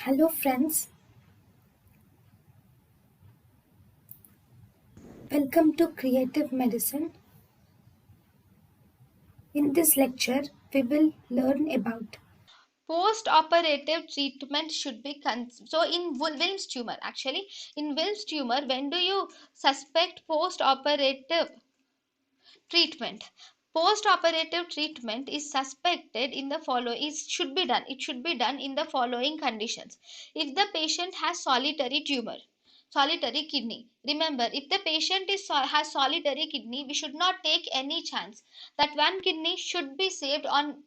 Hello friends, welcome to Creative Medicine. In this lecture, we will learn about Post-operative treatment should be so in Wilms tumor. Actually, in Wilms tumor, when do you suspect post-operative treatment? Post-operative treatment is suspected in the following. It should be done in the following conditions. If the patient has solitary tumor, solitary kidney. Remember, if the patient has solitary kidney, we should not take any chance that one kidney should be saved on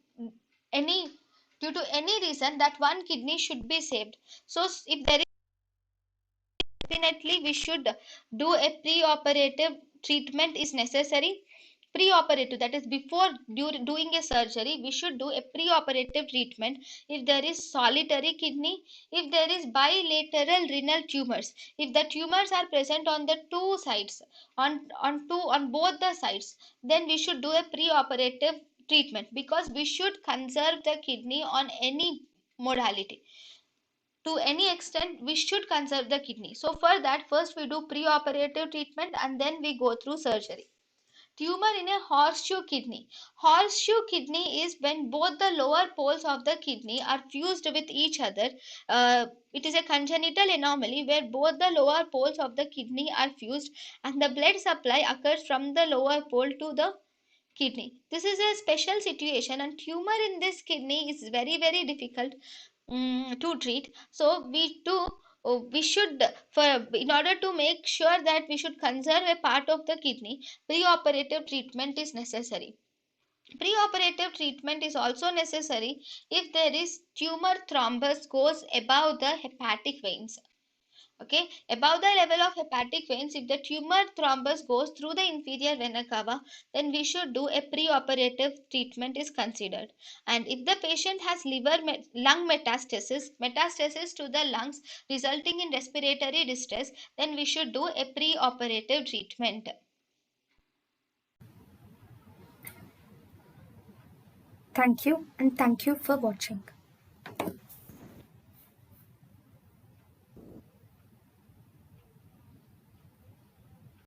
any due to any reason, that one kidney should be saved. So if there is, definitely we should do a pre-operative treatment is necessary. Pre-operative, that is before doing a surgery, we should do a pre-operative treatment. If there is solitary kidney, if there is bilateral renal tumors, if the tumors are present on the two sides, on both the sides, then we should do a pre-operative treatment, because we should conserve the kidney on any modality. To any extent we should conserve the kidney. So for that, first we do pre-operative treatment and then we go through surgery. Tumor in a horseshoe kidney. Horseshoe kidney is when both the lower poles of the kidney are fused with each other. It is a congenital anomaly where both the lower poles of the kidney are fused and the blood supply occurs from the lower pole to the kidney. This is a special situation, and tumor in this kidney is very difficult to treat. So we should, for in order to make sure that we should conserve a part of the kidney, pre-operative treatment is necessary. Pre-operative treatment is also necessary if there is tumor thrombus goes above the hepatic veins. Okay, above the level of hepatic veins, if the tumor thrombus goes through the inferior vena cava, then we should do a pre-operative treatment is considered. And if the patient has lung metastasis to the lungs resulting in respiratory distress, then we should do a pre-operative treatment. thank you and thank you for watching.